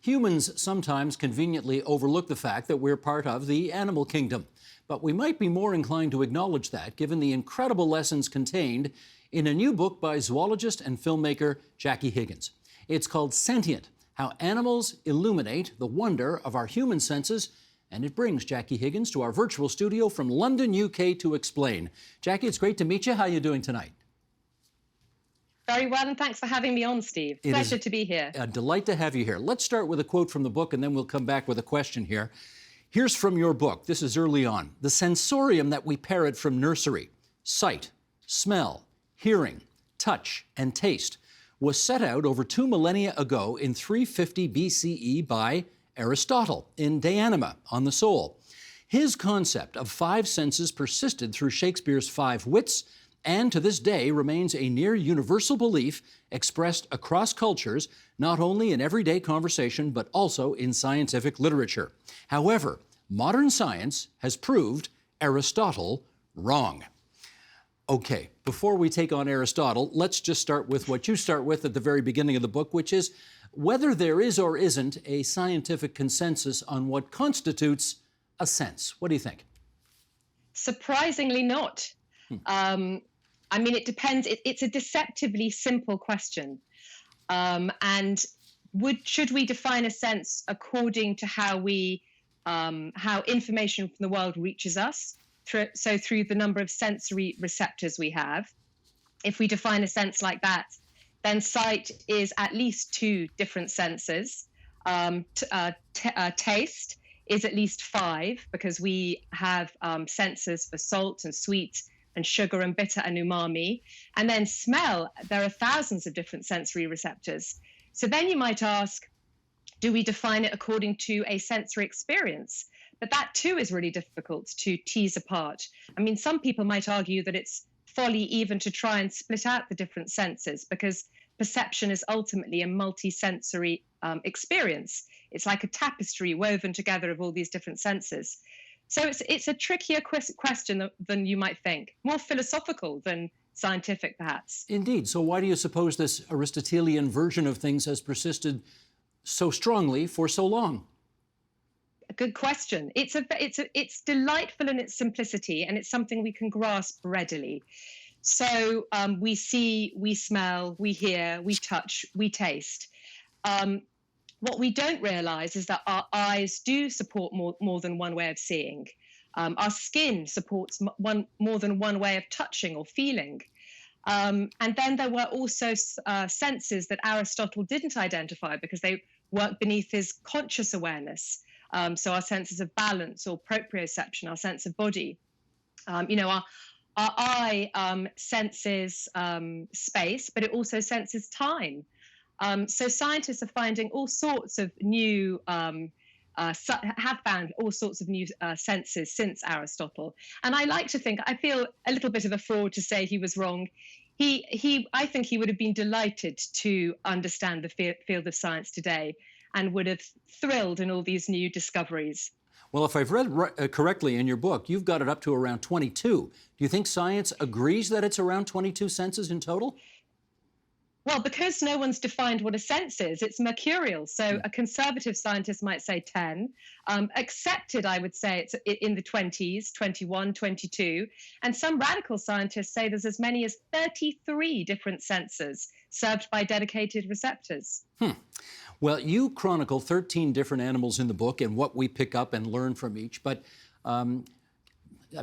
Humans sometimes conveniently overlook the fact that we're part of the animal kingdom. But we might be more inclined to acknowledge that given the incredible lessons contained in a new book by zoologist and filmmaker Jackie Higgins. It's called Sentient: How Animals Illuminate the Wonder of Our Human Senses, and it brings Jackie Higgins to our virtual studio from London, UK to explain. Jackie, it's great to meet you. How are you doing tonight? Very well, and thanks for having me on, Steve. Pleasure to be here. A delight to have you here. Let's start with a quote from the book, and then we'll come back with a question here. Here's from your book. This is early on. The sensorium that we parrot from nursery, sight, smell, hearing, touch, and taste, was set out over 2 millennia ago in 350 BCE by Aristotle in De Anima, on the Soul. His concept of 5 senses persisted through Shakespeare's 5 Wits, and to this day remains a near universal belief expressed across cultures, not only in everyday conversation, but also in scientific literature. However, modern science has proved Aristotle wrong. Okay, before we take on Aristotle, let's just start with what you start with at the very beginning of the book, which is whether there is or isn't a scientific consensus on what constitutes a sense. What do you think? Surprisingly not. I mean, it depends. It's a deceptively simple question. And should we define a sense according to how information from the world reaches us? Through the number of sensory receptors we have. If we define a sense like that, then sight is at least 2 different senses. Taste is at least 5, because we have senses for salt and sweet and sugar and bitter and umami. And then smell, there are thousands of different sensory receptors. So then you might ask, do we define it according to a sensory experience? But that too is really difficult to tease apart. I mean, some people might argue that it's folly even to try and split out the different senses, because perception is ultimately a multi-sensory experience. It's like a tapestry woven together of all these different senses. So it's a trickier question than you might think, more philosophical than scientific, perhaps. Indeed. So why do you suppose this Aristotelian version of things has persisted so strongly for so long? A good question. It's delightful in its simplicity, and it's something we can grasp readily. So we see, we smell, we hear, we touch, we taste. What we don't realize is that our eyes do support more than one way of seeing. Our skin supports more than one way of touching or feeling. And then there were also senses that Aristotle didn't identify because they work beneath his conscious awareness. So our senses of balance or proprioception, our sense of body. Our eye senses space, but it also senses time. So scientists are finding all sorts of new, have found all sorts of new senses since Aristotle. And I like to think, I feel a little bit of a fraud to say he was wrong. I think he would have been delighted to understand the field of science today, and would have thrilled in all these new discoveries. Well, if I've read correctly in your book, you've got it up to around 22. Do you think science agrees that it's around 22 senses in total? Well, because no one's defined what a sense is, it's mercurial. So a conservative scientist might say 10. Accepted, I would say, it's in the 20s, 21, 22. And some radical scientists say there's as many as 33 different senses served by dedicated receptors. Well, you chronicle 13 different animals in the book and what we pick up and learn from each. But, I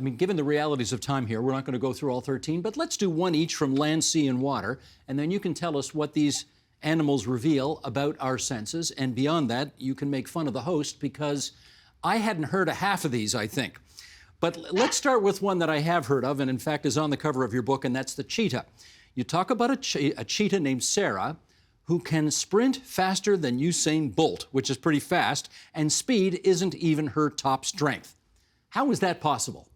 mean, given the realities of time here, we're not going to go through all 13, but let's do one each from land, sea, and water, and then you can tell us what these animals reveal about our senses. And beyond that, you can make fun of the host, because I hadn't heard of half of these, I think. But let's start with one that I have heard of, and in fact is on the cover of your book, and that's the cheetah. You talk about a cheetah named Sarah, who can sprint faster than Usain Bolt, which is pretty fast, and speed isn't even her top strength. How is that possible?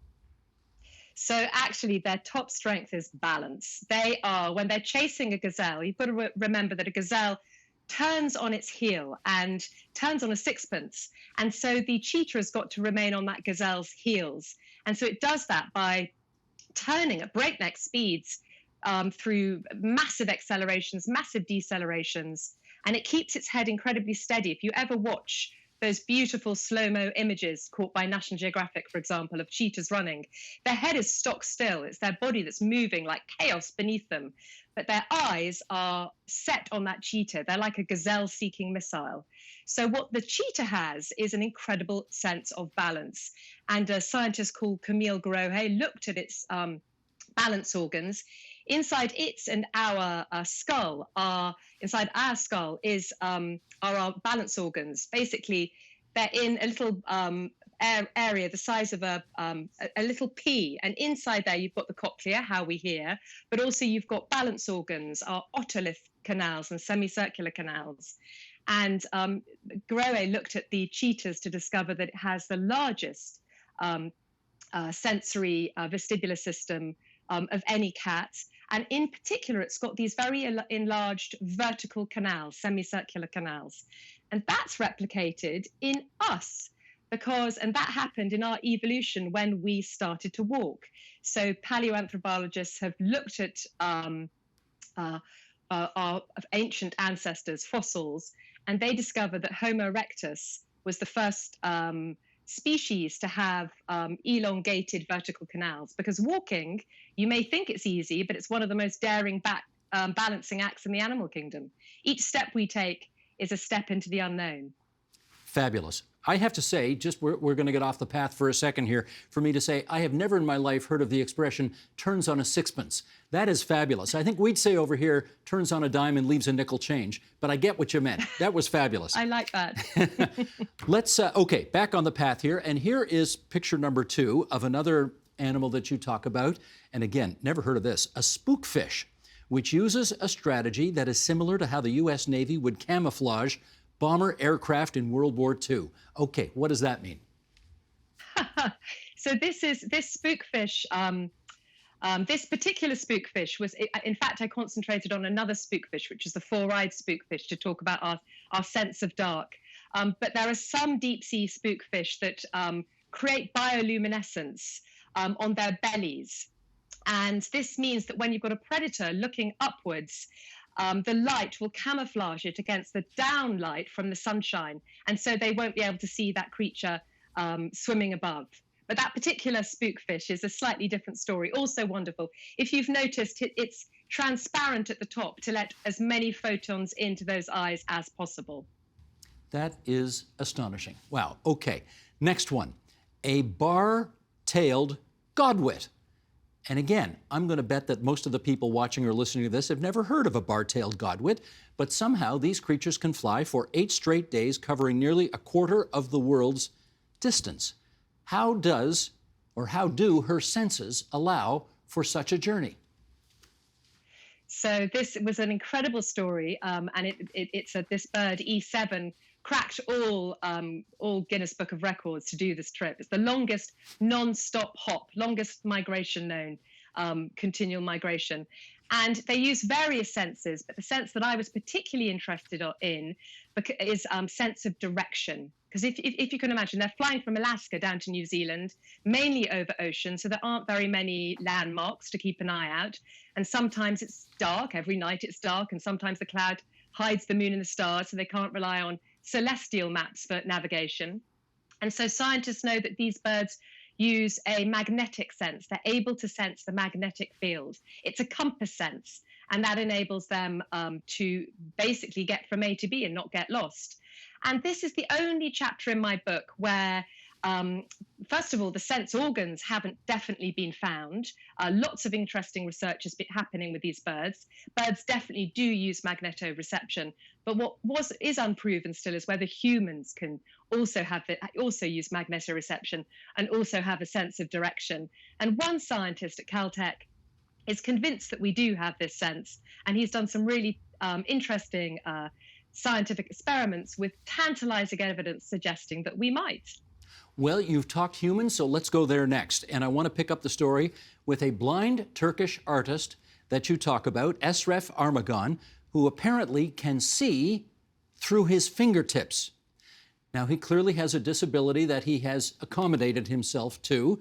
So actually, their top strength is balance. They are, when they're chasing a gazelle, you've got to remember that a gazelle turns on its heel and turns on a sixpence. And so the cheetah has got to remain on that gazelle's heels. And so it does that by turning at breakneck speeds through massive accelerations, massive decelerations, and it keeps its head incredibly steady. If you ever watch those beautiful slow-mo images caught by National Geographic, for example, of cheetahs running, their head is stock still. It's their body that's moving like chaos beneath them. But their eyes are set on that cheetah. They're like a gazelle-seeking missile. So what the cheetah has is an incredible sense of balance. And a scientist called Camille Grohe looked at its balance organs. Inside its and our skull inside our skull are our balance organs. Basically, they're in a little area the size of a little pea, and inside there you've got the cochlea, how we hear, but also you've got balance organs, our otolith canals and semicircular canals. And Grohe looked at the cheetahs to discover that it has the largest sensory vestibular system of any cat. And in particular, it's got these very enlarged vertical canals, semicircular canals. And that's replicated in us and that happened in our evolution when we started to walk. So paleoanthropologists have looked at our ancient ancestors, fossils, and they discovered that Homo erectus was the first species to have elongated vertical canals, because walking, you may think it's easy, but it's one of the most daring balancing acts in the animal kingdom. Each step we take is a step into the unknown. Fabulous. I have to say, we're going to get off the path for a second here, for me to say, I have never in my life heard of the expression turns on a sixpence. That is fabulous. I think we'd say over here, turns on a dime and leaves a nickel change, but I get what you meant. That was fabulous. I like that. Let's, okay, back on the path here, and here is picture number 2 of another animal that you talk about, and again, never heard of this, a spookfish, which uses a strategy that is similar to how the U.S. Navy would camouflage bomber aircraft in World War II. Okay, what does that mean? So this spookfish, this particular spookfish was, in fact, I concentrated on another spookfish, which is the four-eyed spookfish, to talk about our sense of dark. But there are some deep-sea spookfish that create bioluminescence on their bellies. And this means that when you've got a predator looking upwards, the light will camouflage it against the down light from the sunshine. And so they won't be able to see that creature swimming above. But that particular spookfish is a slightly different story, also wonderful. If you've noticed, it's transparent at the top to let as many photons into those eyes as possible. That is astonishing. Wow. Okay. Next one. A Bartailed Godwit. And again, I'm going to bet that most of the people watching or listening to this have never heard of a Bartailed Godwit, but somehow these creatures can fly for 8 straight days, covering nearly a quarter of the world's distance. How do her senses allow for such a journey? So this was an incredible story, and this bird, E7, cracked all Guinness Book of Records to do this trip. It's the longest non-stop hop, longest migration known, continual migration. And they use various senses, but the sense that I was particularly interested in is sense of direction. Because if you can imagine, they're flying from Alaska down to New Zealand, mainly over ocean, so there aren't very many landmarks to keep an eye out. And sometimes it's dark, every night it's dark, and sometimes the cloud hides the moon and the stars, so they can't rely on celestial maps for navigation. And so scientists know that these birds use a magnetic sense. They're able to sense the magnetic field. It's a compass sense, and that enables them to basically get from A to B and not get lost. And this is the only chapter in my book where, first of all, the sense organs haven't definitely been found. Lots of interesting research has been happening with these birds. Birds definitely do use magnetoreception, but what is unproven still is whether humans can also use magnetoreception and also have a sense of direction. And one scientist at Caltech is convinced that we do have this sense, and he's done some really interesting scientific experiments with tantalizing evidence suggesting that we might. Well, you've talked humans, so let's go there next. And I want to pick up the story with a blind Turkish artist that you talk about, Esref Armagan, who apparently can see through his fingertips. Now, he clearly has a disability that he has accommodated himself to,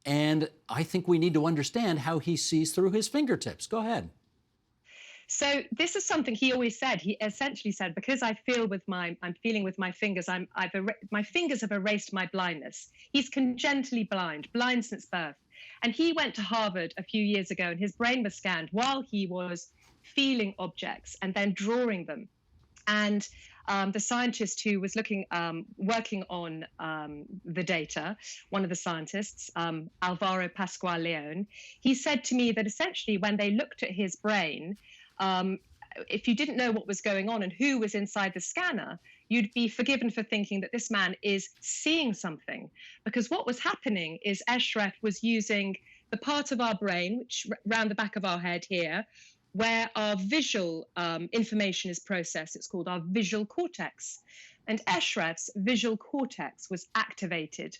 and I think we need to understand how he sees through his fingertips. Go ahead. So this is something he always said. He essentially said, because I'm feeling with my fingers. My fingers have erased my blindness. He's congenitally blind since birth. And he went to Harvard a few years ago, and his brain was scanned while he was feeling objects and then drawing them. And the scientist who was working on the data, one of the scientists, Alvaro Pascual Leon, he said to me that essentially when they looked at his brain, if you didn't know what was going on and who was inside the scanner, you'd be forgiven for thinking that this man is seeing something. Because what was happening is Eshref was using the part of our brain, which round the back of our head here, where our visual information is processed. It's called our visual cortex. And Eshref's visual cortex was activated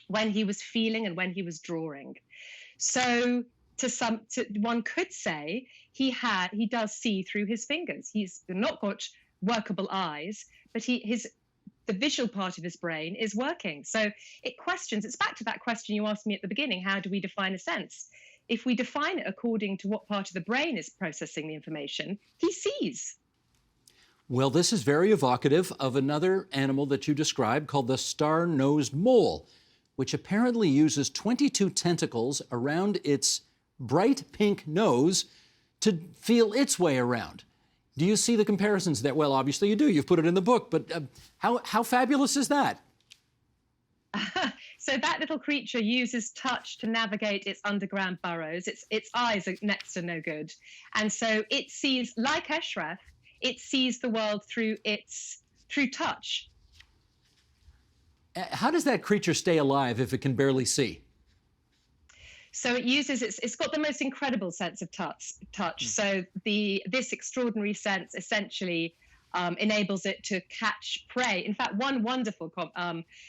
when he was feeling and when he was drawing. So one could say he does see through his fingers. He's not got workable eyes, but the visual part of his brain is working. So it's back to that question you asked me at the beginning, how do we define a sense? If we define it according to what part of the brain is processing the information, he sees. Well, this is very evocative of another animal that you described called the Starnosed Mole, which apparently uses 22 tentacles around its bright pink nose to feel its way around. Do you see the comparisons there? Well, obviously you do. You've put it in the book, but how fabulous is that? So that little creature uses touch to navigate its underground burrows. Its eyes are next to no good. And so it sees, like Eshref, it sees the world through touch. How does that creature stay alive if it can barely see? So it's got the most incredible sense of touch. So this extraordinary sense essentially enables it to catch prey. In fact, one wonderful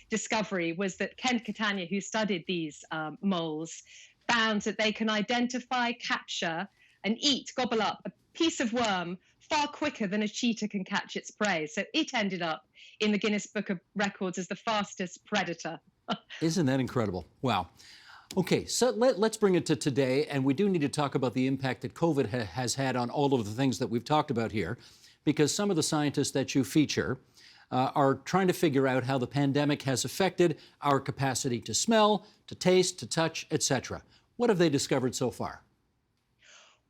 discovery was that Ken Catania, who studied these moles, found that they can identify, capture, and gobble up a piece of worm far quicker than a cheetah can catch its prey. So it ended up in the Guinness Book of Records as the fastest predator. Isn't that incredible? Wow. Okay, so let's bring it to today, and we do need to talk about the impact that COVID has had on all of the things that we've talked about here, because some of the scientists that you feature are trying to figure out how the pandemic has affected our capacity to smell, to taste, to touch, etc. What have they discovered so far?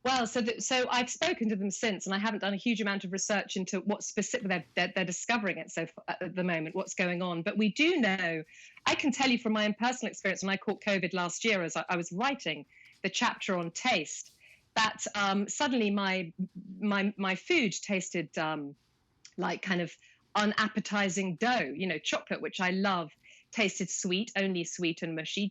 Well, so I've spoken to them since, and I haven't done a huge amount of research into what specific they're discovering it at the moment, what's going on. But we do know, I can tell you from my own personal experience when I caught COVID last year, as I was writing the chapter on taste, that suddenly my food tasted like kind of unappetizing dough. Chocolate, which I love, tasted sweet, only sweet and mushy.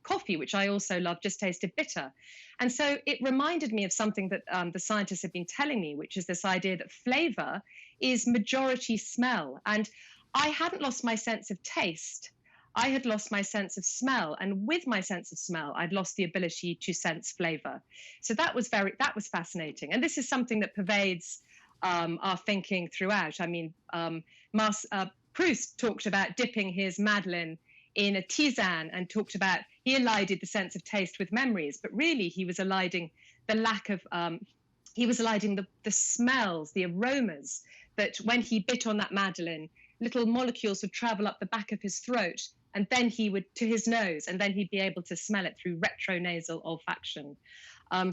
Coffee, which I also love, just tasted bitter. And so it reminded me of something that the scientists have been telling me, which is this idea that flavor is majority smell. And I hadn't lost my sense of taste. I had lost my sense of smell. And with my sense of smell, I'd lost the ability to sense flavor. So that was fascinating. And this is something that pervades our thinking throughout. I mean, Proust talked about dipping his Madeleine in a tisane and talked about he elided the sense of taste with memories, but really he was eliding the the smells, the aromas, that when he bit on that Madeleine, little molecules would travel up the back of his throat and then he would to his nose, and then he'd be able to smell it through retronasal olfaction.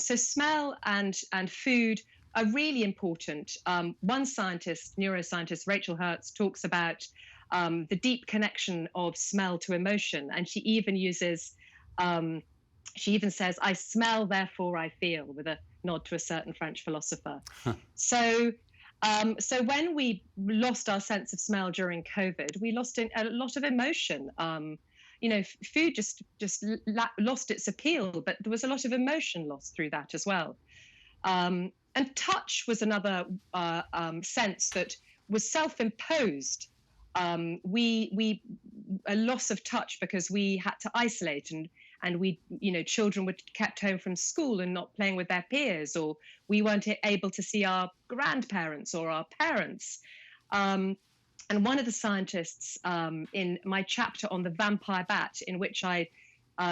So smell and food are really important. One neuroscientist, Rachel Hertz, talks about the deep connection of smell to emotion, and she even says, "I smell, therefore I feel," with a nod to a certain French philosopher. Huh. So when we lost our sense of smell during COVID, we lost a lot of emotion. Food just lost its appeal, but there was a lot of emotion lost through that as well. And touch was another sense that was self-imposed. A loss of touch because we had to isolate, and children were kept home from school and not playing with their peers, or we weren't able to see our grandparents or our parents. And one of the scientists in my chapter on the vampire bat, in which I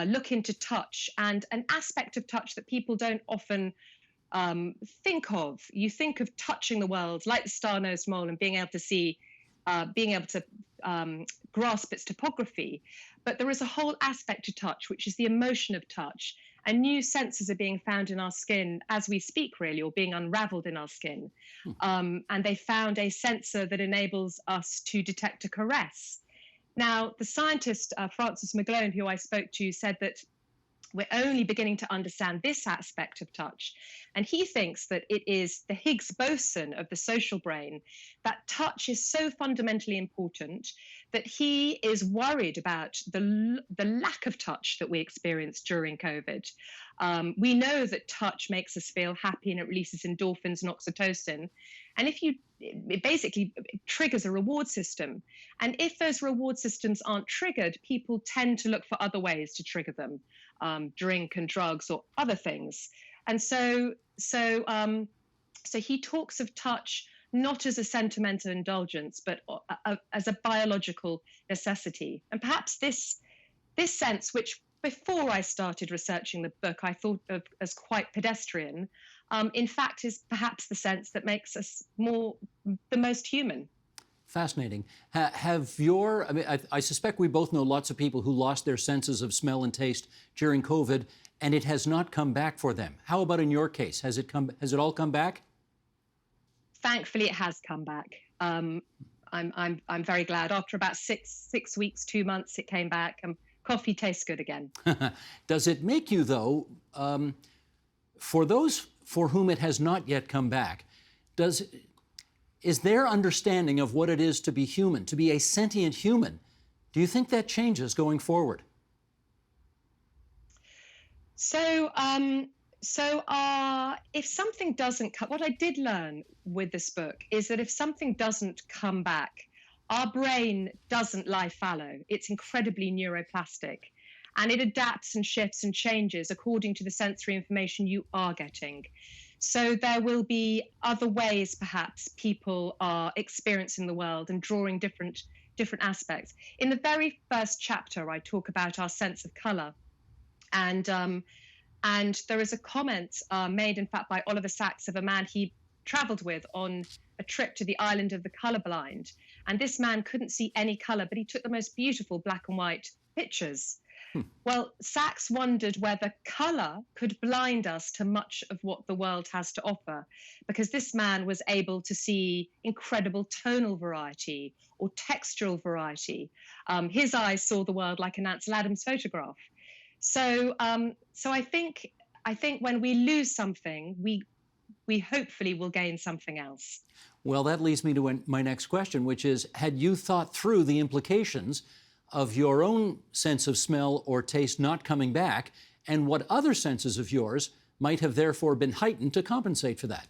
look into touch and an aspect of touch that people don't often you think of touching the world like the Starnosed Mole and being able to see, being able to grasp its topography. But there is a whole aspect to touch, which is the emotion of touch. And new senses are being found in our skin as we speak, really, or being unraveled in our skin. And they found a sensor that enables us to detect a caress. Now, the scientist, Francis McGlone, who I spoke to, said that we're only beginning to understand this aspect of touch. And he thinks that it is the Higgs boson of the social brain, that touch is so fundamentally important that he is worried about the lack of touch that we experienced during COVID. We know that touch makes us feel happy and it releases endorphins and oxytocin. And it basically triggers a reward system. And if those reward systems aren't triggered, people tend to look for other ways to trigger them, drink and drugs or other things. And so he talks of touch not as a sentimental indulgence, but as a biological necessity. And perhaps this sense, which before I started researching the book, I thought of as quite pedestrian, in fact, is perhaps the sense that makes us the most human. Fascinating. I suspect we both know lots of people who lost their senses of smell and taste during COVID, and it has not come back for them. How about in your case? Has it all come back? Thankfully, it has come back. I'm very glad. After about six weeks, 2 months, it came back, and coffee tastes good again. Does it make you, though, for those for whom it has not yet come back, is their understanding of what it is to be human, to be a sentient human, do you think that changes going forward? So if something doesn't come, what I did learn with this book is that if something doesn't come back, our brain doesn't lie fallow. It's incredibly neuroplastic, and it adapts and shifts and changes according to the sensory information you are getting. So there will be other ways, perhaps, people are experiencing the world and drawing different aspects. In the very first chapter, I talk about our sense of color, and there is a comment made, in fact, by Oliver Sacks of a man he traveled with on a trip to the island of the colorblind. And this man couldn't see any color, but he took the most beautiful black and white pictures. Well, Sacks wondered whether color could blind us to much of what the world has to offer, because this man was able to see incredible tonal variety or textural variety. His eyes saw the world like an Ansel Adams photograph. So I think when we lose something, we hopefully will gain something else. Well, that leads me to my next question, which is, had you thought through the implications of your own sense of smell or taste not coming back, and what other senses of yours might have therefore been heightened to compensate for that?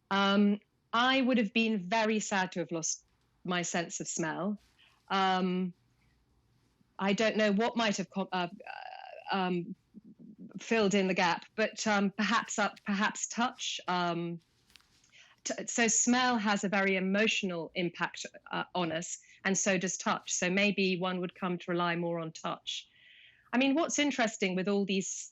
I would have been very sad to have lost my sense of smell. I don't know what might have filled in the gap, but perhaps touch. So smell has a very emotional impact on us, and so does touch. So maybe one would come to rely more on touch. I mean, what's interesting with all these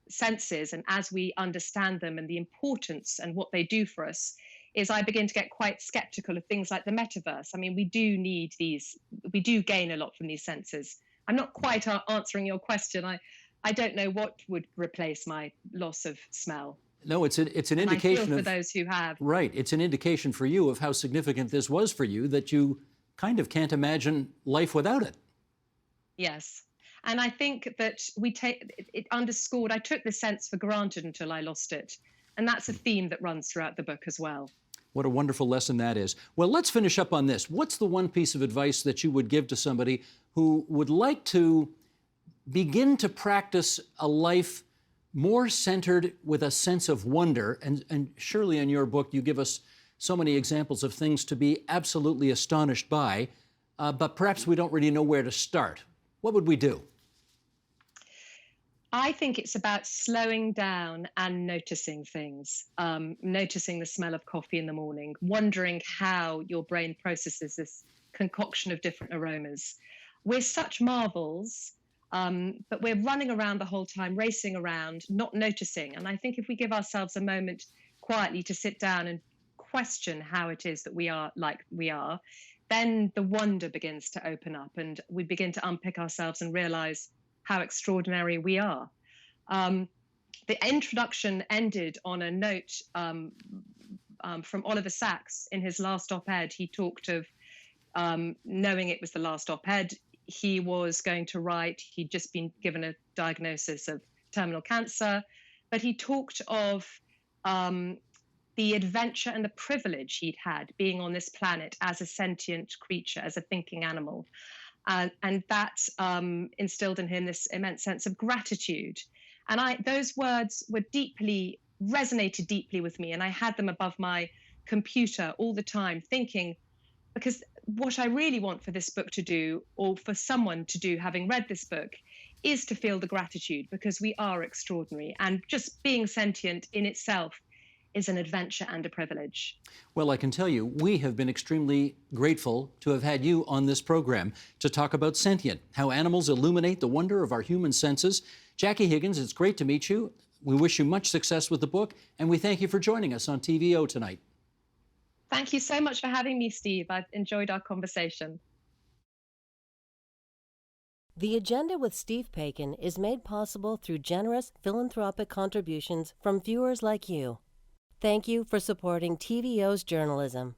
senses, and as we understand them and the importance and what they do for us, is I begin to get quite skeptical of things like the metaverse. I mean, we do need these, we do gain a lot from these senses. I'm not quite answering your question. I don't know what would replace my loss of smell. No, it's an indication I feel for those who have. Right, it's an indication for you of how significant this was for you, that you kind of can't imagine life without it. Yes, and I think that it underscored, I took the sense for granted until I lost it. And that's a theme that runs throughout the book as well. What a wonderful lesson that is. Well, let's finish up on this. What's the one piece of advice that you would give to somebody who would like to begin to practice a life more centered with a sense of wonder? And surely in your book you give us so many examples of things to be absolutely astonished by, but perhaps we don't really know where to start. What would we do? I think it's about slowing down and noticing things, noticing the smell of coffee in the morning, wondering how your brain processes this concoction of different aromas. We're such marvels. But we're running around the whole time, racing around, not noticing. And I think if we give ourselves a moment quietly to sit down and question how it is that we are like we are, then the wonder begins to open up and we begin to unpick ourselves and realize how extraordinary we are. The introduction ended on a note from Oliver Sacks in his last op-ed. He talked of knowing it was the last op-ed he was going to write. He'd just been given a diagnosis of terminal cancer, but he talked of the adventure and the privilege he'd had being on this planet as a sentient creature, as a thinking animal. And that instilled in him this immense sense of gratitude. And those words were resonated deeply with me. And I had them above my computer all the time, thinking, because what I really want for this book to do, or for someone to do having read this book, is to feel the gratitude, because we are extraordinary. And just being sentient in itself is an adventure and a privilege. Well, I can tell you, we have been extremely grateful to have had you on this program to talk about Sentient, how animals illuminate the wonder of our human senses. Jackie Higgins, it's great to meet you. We wish you much success with the book, and we thank you for joining us on TVO tonight. Thank you so much for having me, Steve. I've enjoyed our conversation. The Agenda with Steve Paikin is made possible through generous philanthropic contributions from viewers like you. Thank you for supporting TVO's journalism.